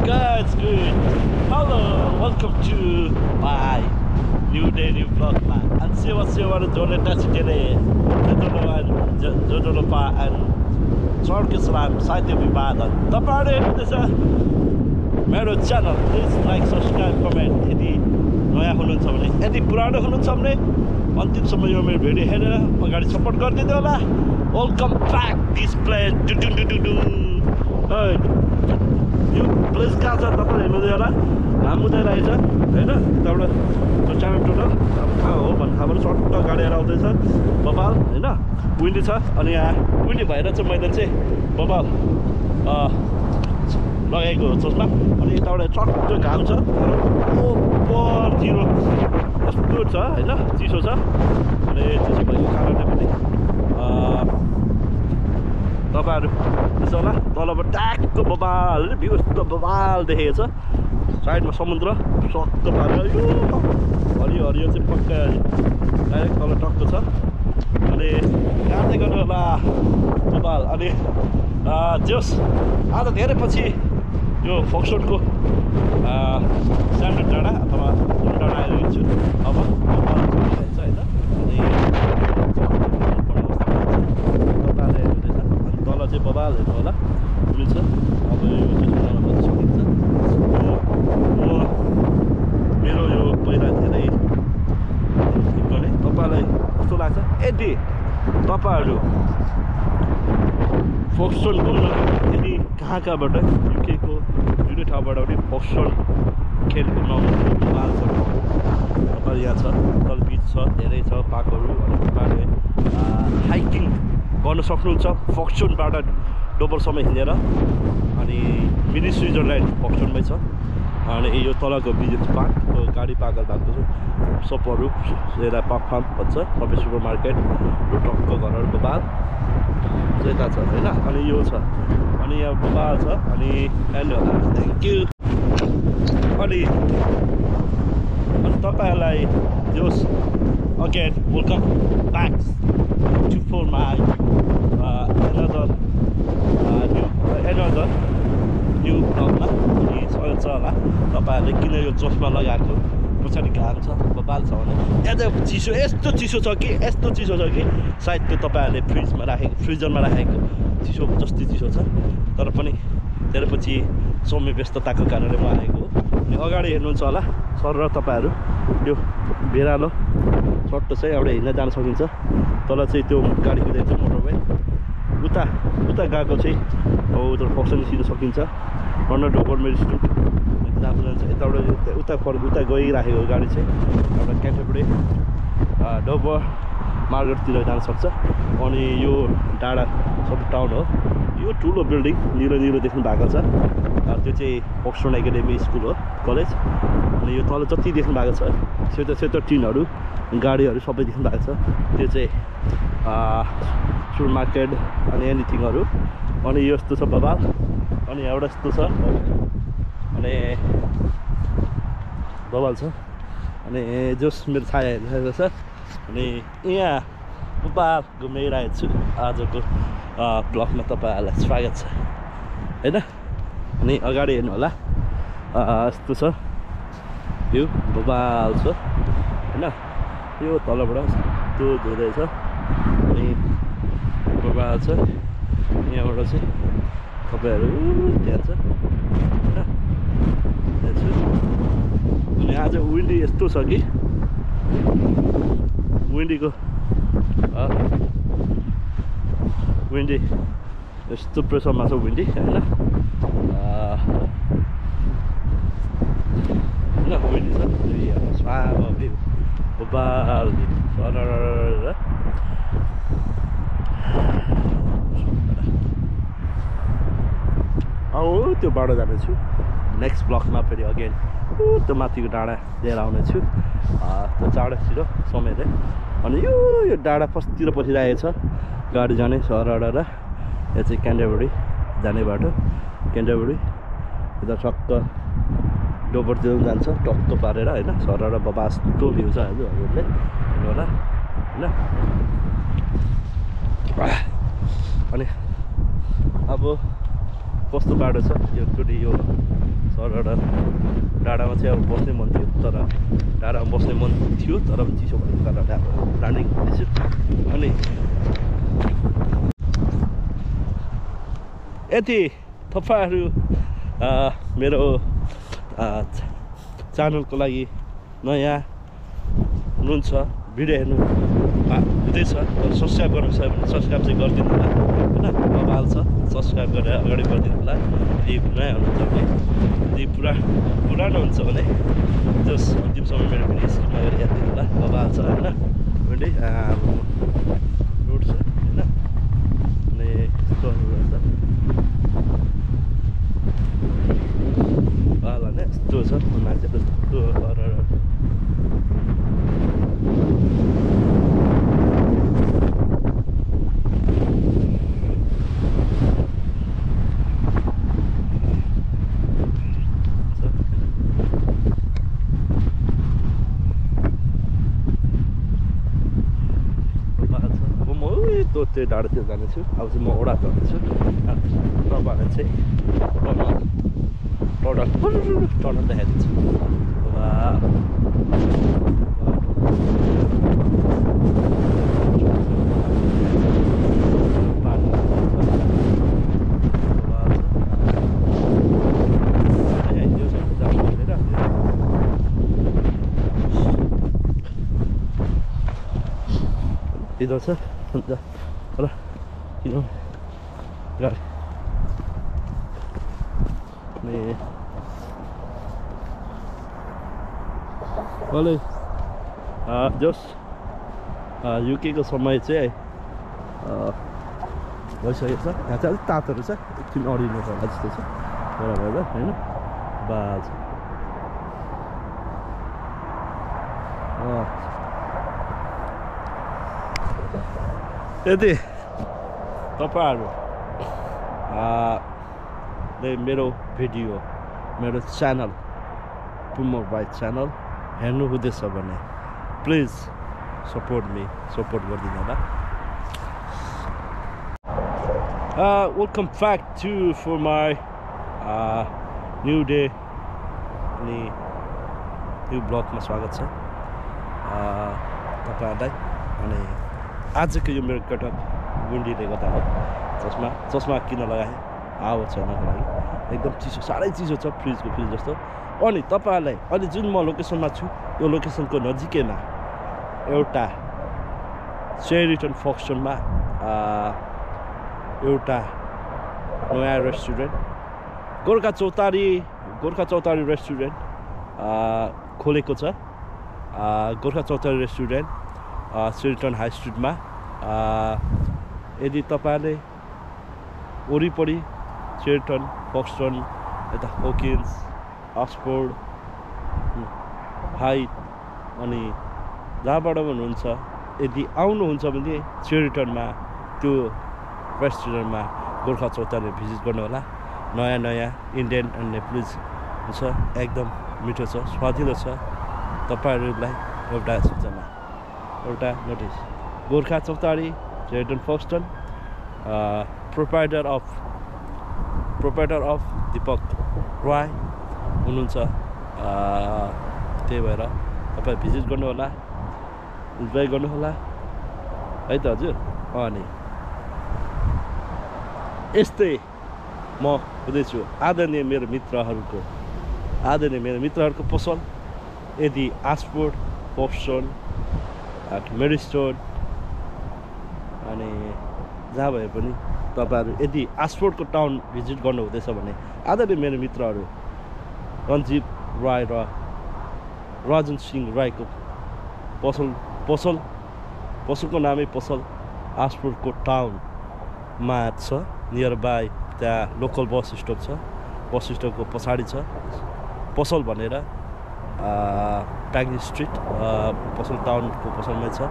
Guys, good. Hello, welcome to my new day, new vlog. And see what's your Jonathan today. Jodolopa and Sark Islam, Saitya Vivadan. The party is a मेरो channel. Please like, subscribe, comment. यदि नयाँ हुनुहुन्छ भने यदि पुरानो हुनुहुन्छ भने अन्तिमसम्म यो मेरो भिडियो हेरेर अगाडि सपोर्ट गरिदिनु होला. Welcome back this place. यो प्लेस कहाँ छ तपाईहरु हेर्नु होला. घाम उदाइरहेछ हैन. त्यहाँबाट त्यो ट्यामेटो अब कहाँ हो भन्ने थाहा भएन. सर्ट गाडी आउँदैछ बबाल हैन. विन्डी छ अनि यहाँ विन्डी भएर चाहिँ मैले चाहिँ बबाल लगाएको हो चस्मा. अनि यताबाट चट्ट घाम छ ओपर जिरो यस्तो छ हैन. चिसो छ अनि चिसो भएको कारणले पनि तपाईहरु त्यसो होला तलबाट ट्याक्क बबाल भ्यू यस्तो बबाल देखेको छ. साइडमा समुद्र सक्क पारेर यो हरियो हरियो चाहिँ पक्का डाइरेक्ट तल टक्क छ. अनि गाड्दै गर्नु होला बबाल. अनि जस आज धेरै पछि यो फोक्सोनको स्यान्डर्ड डाँडा अथवा जुन डाँडा आइरहेको छु अब हेर्छ होइन. अनि तल चाहिँ बबाल हेर्नु होला मिल्छ. अब यो चाहिँ सकिन्छ. मेरो यो पहिला धेरै गर्ने तपाईँलाई कस्तो लाग्छ यदि तपाईँहरू फोक्सोन घुम्न यदि कहाँ कहाँबाट युकेको जुनै ठाउँबाट पनि फोक्सोन खेल घुम्न आउनुहुन्छ तपाईँ यहाँ छ तल बिच छ धेरै छ पार्कहरू. अनि तपाईँहरूले हाइकिङ गर्न सक्नुहुन्छ फोक्सोनबाट डोबरसम्म हिँडेर. अनि मिनी स्विजरल्यान्ड फोक्सोनमै छ. अनि यो तलको बिजनेस पार्क गाडी पागल भएको छ सबहरू यता पार्क फार्म भन्छ सबै सुपर मार्केट यो टक्क घरहरू बबाल यता छ होइन. अनि यो छ अनि यहाँ बबाल छ. अनि थ्याङ्क यू. अनि तपाईँहरूलाई जोस् again welcome back to for my another new ब्लगमा. अनि सल्छ होला तपाईँहरूले किन यो चस्मा लगाएको पछाडि घाम छ बबाल छ भने यहाँ चाहिँ चिसो यस्तो चिसो छ कि सायद त्यो तपाईँहरूले फ्रिजरमा राखेको चिसो जस्तै चिसो छ. तर पनि धेरै पछि समय व्यस्तताको कारणले म आएको हो. अनि अगाडि हेर्नुहुन्छ होला सर र तपाईँहरू यो भिरालो सट्ट चाहिँ एउटा हिँड्न जान सकिन्छ. तल चाहिँ त्यो गाडी कुदाइन्छ मोटरवे उता गएको चाहिँ अब उता फोक्सन सिधो सकिन्छ. रनर डोबर मेरो स्टुड जान्छ यताबाट उता गइराखेको गाडी चाहिँ एउटा क्यान्टरबरी डोबर मार्गतिर जान सक्छ. अनि यो डाँडा सबै टाउन हो. यो ठुलो बिल्डिङ निलो देख्नु भएको छ त्यो चाहिँ फोक्सोन एकाडेमी स्कुल हो कलेज. अनि यो तल जति देख्नु भएको छ सेतो टिनहरू गाडीहरू सबै देख्नु भएको छ त्यो चाहिँ सुपर मार्केट अनि एनिथिङहरू. अनि यस्तो छ बबाल. अनि एउटा यस्तो छ अनि बबाल छ. अनि जोस मेरो छाया हेर्नु छ. अनि यहाँ बबाल घुमाइरहेको छु आजको ब्लगमा तपाईँहरूलाई स्वागत छ होइन. अनि अगाडि हेर्नु होला यस्तो छ भ्यू बबाल छ होइन. यो तलबाट यस्तो धुँदैछ अनि बबाल छ. यहाँबाट चाहिँ तपाईँहरू त्यहाँ छ होइन. अनि आज विन्डी यस्तो छ कि विन्डी यस्तो प्रेसरमा छ विन्डी होइन. विन्डी छ बबाल त्यो बाटो जानेछु नेक्स्ट ब्लकमा फेरि अगेन त्यो माथिको डाँडा लिएर आउनेछु त्यो चाँडोतिर समयले. अनि यो डाँडा फर्स्टतिर पसिरहेको छ गाडी जाने सरर. यो चाहिँ क्यान्टरबरी जाने बाटो. क्यान्टरबरी यता टक्क डोबरतिर जान्छ टक्क पारेर होइन. सरर बबास्तो भ्यू छ हजुरहरूले हेर्नु होला होइन. अनि अब कस्तो बाटो छ योचोटि यो सरबाट डाँडामा चाहिँ अब बस्नै मन थियो तर डाँडामा बस्ने मन थियो तर पनि चिसो भएको कारणले अब ल्यान्डिङ हुँदैछु अनि यति तपाईँहरू मेरो च्यानलको लागि नयाँ हुनुहुन्छ भिडियो हेर्नु हुँदैछ तर सब्सक्राइब गर्नु छ भने सब्सक्राइब चाहिँ गरिदिनु होला होइन अब हाल्छ सब्सक्राइब गरेर अगाडि बढिदिनु होला यदि नयाँ हुनुहुन्छ भने यदि पुरानो हुन्छ भने जस अन्तिमसम्म मेरो भिडियो स्किप नगरी हेरिदिनु होला अब हाल्छ होइन रोड छ होइन अनि यस्तो छ भने यस्तो छ मान्छेहरू यस्तो गरेर त्यो डाँडातिर जानेछु अब चाहिँ म ओडा चढ्दैछु तपाईँहरूलाई चाहिँ टनल देखाइदिन्छु इधर छ अन्त ल किन गाडी अनि अहिले जस युकेको समय चाहिँ भइसकेको छ यहाँ चाहिँ अलिक तातोहरू छ एकछिन अडिनु होला जस्तो छ बराबर होइन बाज यदि तपाईँहरूले मेरो भिडियो मेरो च्यानल पुमो बाइक च्यानल हेर्नु हुँदैछ भने प्लिज सपोर्ट गरिदिनु होला welcome back to for my new day अनि न्यू ब्लगमा स्वागत छ तपाईँहरूलाई अनि आजको यो मेरो कटक गुन्डीले गर्दा हो चस्मा किन लगाएँ हावा छैनको लागि एकदम चिसो साह्रै चिसो छ फ्रिजको फ्रिज जस्तो अनि तपाईँहरूलाई अहिले जुन म लोकेसनमा छु यो लोकेसनको नजिकैमा एउटा सेरिटन फक्सनमा एउटा नयाँ रेस्टुरेन्ट गोर्खा चौतारी रेस्टुरेन्ट खोलेको छ गोर्खा चौतारी रेस्टुरेन्ट सेरिटन हाई स्ट्रिटमा यदि तपाईँहरूले वरिपरि सेरिटन फक्सटन यता होकिन्स अक्सफोर्ड हाइट अनि जहाँबाट हुनुहुन्छ यदि आउनुहुन्छ भने सेरिटनमा त्यो रेस्टुरेन्टमा गोर्खा चौतारी भिजिट गर्नु होला नयाँ इन्डियन एन्ड नेप्लिज छ एकदम मिठो छ स्वादिलो छ तपाईँहरूलाई एउटा सूचना एउटा नोटिस गोर्खा चौतारी सेरिटन फक्सटन प्रोप्राइटर अफ दीपक राय हुनुहुन्छ त्यही भएर तपाईँ भिजिट गर्नु होला इन्जोय गर्नु होला है त हजुर अनि यस्तै म हुँदैछु आदरणीय मेरो मित्रहरूको पसल यदि आस्फोर्ड फक्सटन मेरिस्टोन अनि जहाँ भए पनि तपाईँहरू यदि आस्फोर्डको टाउन भिजिट गर्नु हुँदैछ भने आदरणीय मेरो मित्रहरू रञ्जित राय र राजन सिंह राईको पसलको नामै पसल आस्फोर्डको टाउनमा छ नियर बाई त्यहाँ लोकल बस स्टप छ बस स्टपको पछाडि छ पसल भनेर ट्याग्नी स्ट्रिट पसल टाउनको पसलमै छ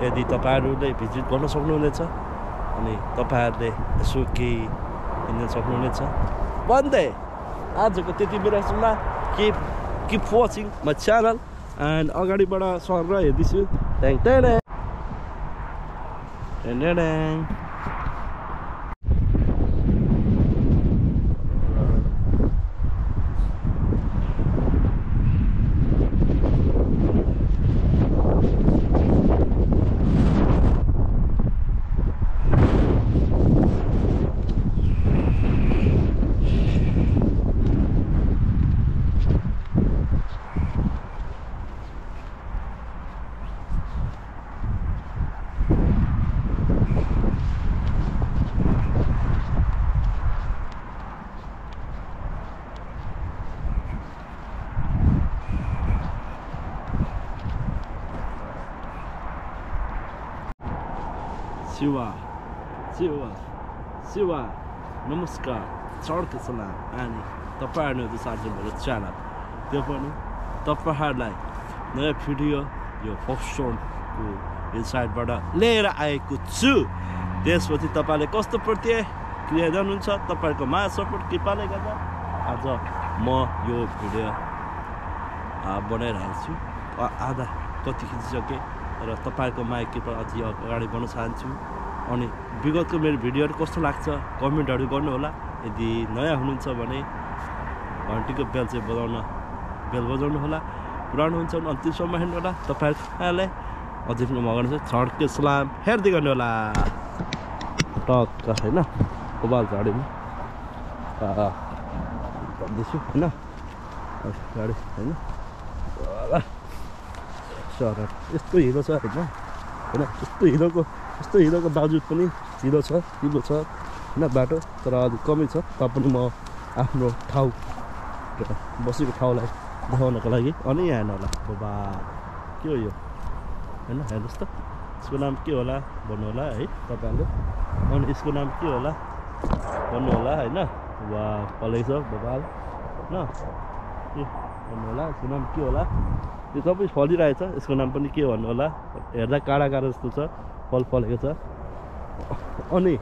यदि तपाईँहरूले भिजिट गर्न सक्नुहुनेछ अनि तपाईँहरूले यसो केही किन्न सक्नुहुनेछ भन्दै आजको त्यति बेलासम्म keep watching my channel and अगाडिबाट सर हेर्दैछु शिवा शिवा शिवा नमस्कार सडक सलाम अनि तपाईँहरूले साथी मेरो च्यानल त्यो पनि तपाईँहरूलाई नयाँ भिडियो यो फक्सनको इनसाइडबाट लिएर आएको छु। त्यसपछि तपाईँले कस्तो प्रतिक्रिया दिनुहुन्छ तपाईँहरूको माया सपोर्ट कृपाले गर्दा आज म यो भिडियो बनाइरहेको छु। आधा कति खिचिसकेँ र तपाईँहरूको माया कृपा अझै अगाडि बढ्न चाहन्छु। अनि विगतको मेरो भिडियोहरू कस्तो लाग्छ कमेन्टहरू गर्नुहोला। यदि नयाँ हुनुहुन्छ भने घन्टीको बेल चाहिँ बजाउनु होला। पुरानो हुन्छ भने अन्तिमसम्म हेर्नु होला। तपाईँहरूलाई अझै पनि मगाउनु छ सडक सलाम हेर्दै गर्नु होला। टक्क होइन कोबाल झाडीमा भन्दैछु होइन गाडी होइन सहर यस्तो हिलो छ होइन यस्तो हिलोको बावजुद पनि हिलो छ होइन बाटो तर अलिक कमै छ। तापनि म आफ्नो ठाउँ बसेको ठाउँलाई देखाउनको लागि अनि यहाँ हेर्नु होला। बाबा के हो यो होइन हेर्नुहोस् त यसको नाम के होला भन्नु होला है तपाईँहरूले। अनि यसको नाम के होला भन्नु होला होइन। वा फलेको छ बबाल होइन के भन्नु होला यसको नाम के होला। यो सबै फलिरहेछ यसको नाम पनि के भन्नु होला। हेर्दा काँडा जस्तो छ फल फलेको छ। अनि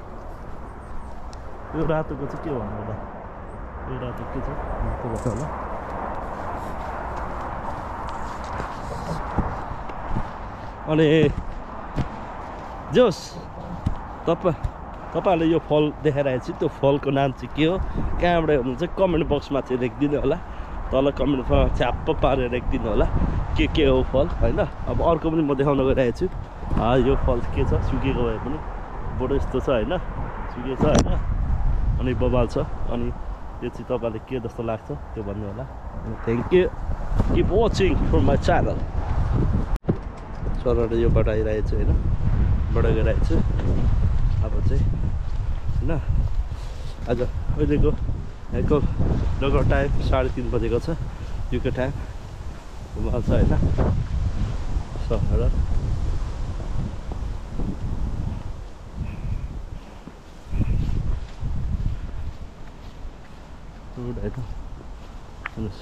यो रातोको चाहिँ के भन्नु होला। यो रातो के छ त्यो भन्नु होला। अनि जोस् तपाईँहरूले यो फल देखाइरहेको छु त्यो फलको नाम चाहिँ के हो कहाँबाट हुनुहुन्छ कमेन्ट बक्समा चाहिँ लेखिदिनु होला। तल कमेन्ट बक्समा छ्याप्प पारेर लेखिदिनु होला के हो फल होइन। अब अर्को पनि म देखाउन गइरहेको छु। यो फल के छ सुकेको भए पनि बडो यस्तो छ होइन सुकेको छ होइन अनि बबाल छ। अनि यो चाहिँ तपाईँहरूले के जस्तो लाग्छ त्यो भन्नु होला। Thank you keep watching from my channel. सरबाट यो बाटो आइरहेको छु होइन बाटो गइरहेको छु। अब चाहिँ होइन आज अहिलेको यहाँको लगभग टाइम 3:30 बजेको छ युके टाइम घुमाएको छ होइन सहर। रोड होइन हेर्नुहोस्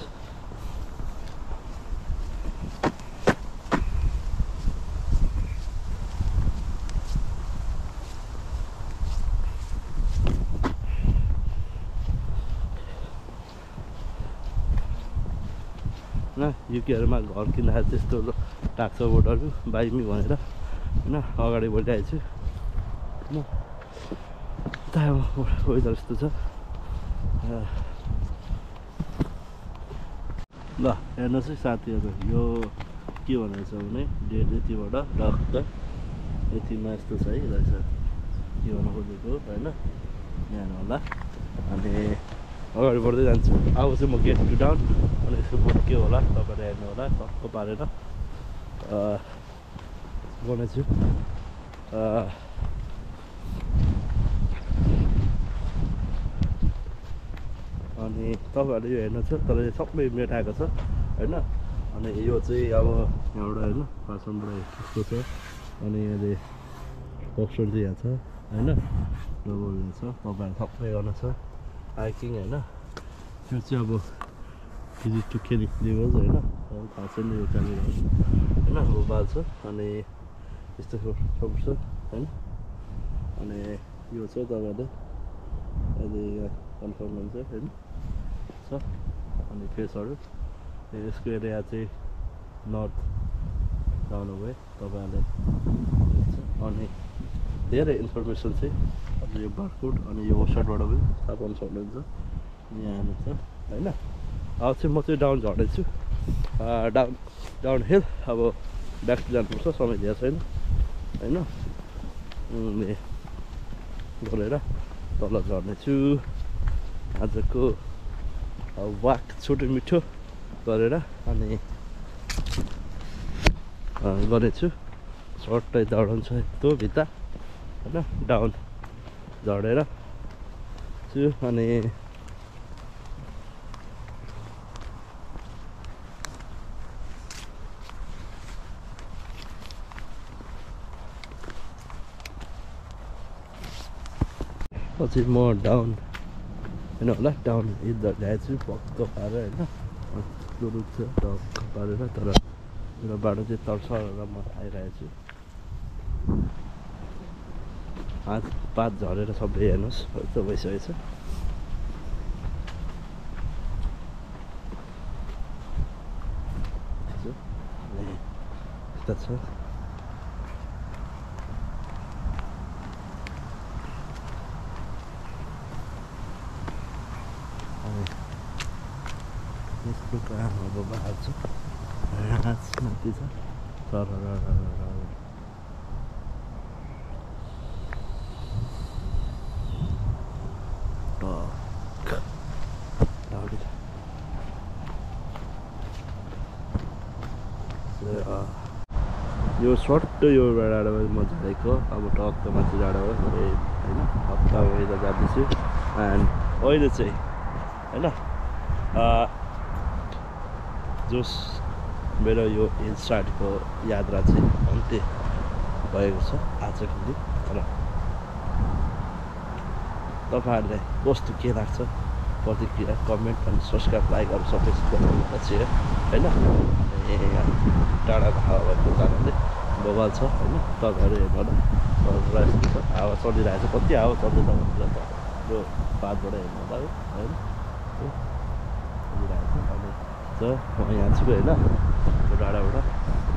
युकेहरूमा घर किन्दाखेरि त्यस्तो टाक्छ बोर्डहरू बाइमी भनेर होइन अगाडि बढिरहेको छु होइन। उता वेदर यस्तो छ ल हेर्नुहोस् है साथीहरू। यो के भनेको छ भने डेट यतिबाट टक्क यतिमा यस्तो छ है रहेछ के भन्नु खोजेको होइन यहाँ होला। अनि अगाडि बढ्दै जान्छु। अब चाहिँ म गेट टु डाउन अनि यसको बोर्ड के होला तपाईँले हेर्नु होला टक्क पारेर बनाउँछु। अनि तपाईँहरूले यो हेर्नु छ तर यो सबै मेटाएको छ होइन। अनि यो चाहिँ अब यहाँबाट होइन पासनबाट यस्तो छ अनि अहिले बक्सर चाहिँ यहाँ छ होइन डबल यहाँ छ तपाईँहरू सबै गर्नु छ हाइकिङ होइन। यो चाहिँ अब भिजिट टु खेलिक लेभल्स होइन थाहा छैन यो कहाँनिर होइन अब बाल छ अनि यस्तो सब छ होइन। अनि यो छ तपाईँहरूले अहिले यहाँ कन्फर्म हुन्छ होइन छ। अनि फेसहरू यसको एरिया चाहिँ नर्थ जानु भए तपाईँहरूले अनि धेरै इन्फर्मेसन चाहिँ अब यो बारकोड अनि यो वेबसाइटबाट पनि थाहा पाउनु सक्नुहुन्छ यहाँ हेर्नुहुन्छ होइन। अब चाहिँ म चाहिँ डाउन झर्दैछु डाउन हिल। अब ब्याक टु जानुपर्छ समय दिएको छैन होइन गरेर तल झर्नेछु। आजको वाक छोटो मिठो गरेर अनि गर्नेछु। सर्टै दौडाउँछ यस्तो भित्ता होइन डाउन झरेर छु। अनि पछि म डाउन होइन होला डाउन इधर ल्याएको छु पक्क पारेर होइन रुख छ टक्क पारेर तर मेरो बाटो चाहिँ तर्सर म आइरहेको छु हात पात झरेर सबै हेर्नुहोस् यस्तो भइसकेको छ यस्तो छ यस्तो काम अब बाल्छ हाँस माथि छ तर यो सर्ट यो डाँडामा म झरेको अब टक्क माथि डाँडा हो होइन हप्ता भएर जाँदैछु एन्ड अहिले चाहिँ होइन जोस मेरो यो हिल स्टार्टको यात्रा चाहिँ अन्त्य भएको छ आजको दिन तर तपाईँहरूलाई कस्तो के लाग्छ प्रतिक्रिया कमेन्ट अनि सब्सक्राइब लाइकहरू सबै गर्नुपर्छ होइन टाढाको हावा भएको कारणले बगाल छ होइन तपाईँहरू हेर्नु छ हावा चलिरहेको छ कति हावा चल्दैछ भनेर त यो बाटबाट हेर्नु होला होइन चलिरहेको छ अनि म यहाँ छु होइन त्यो डाँडाबाट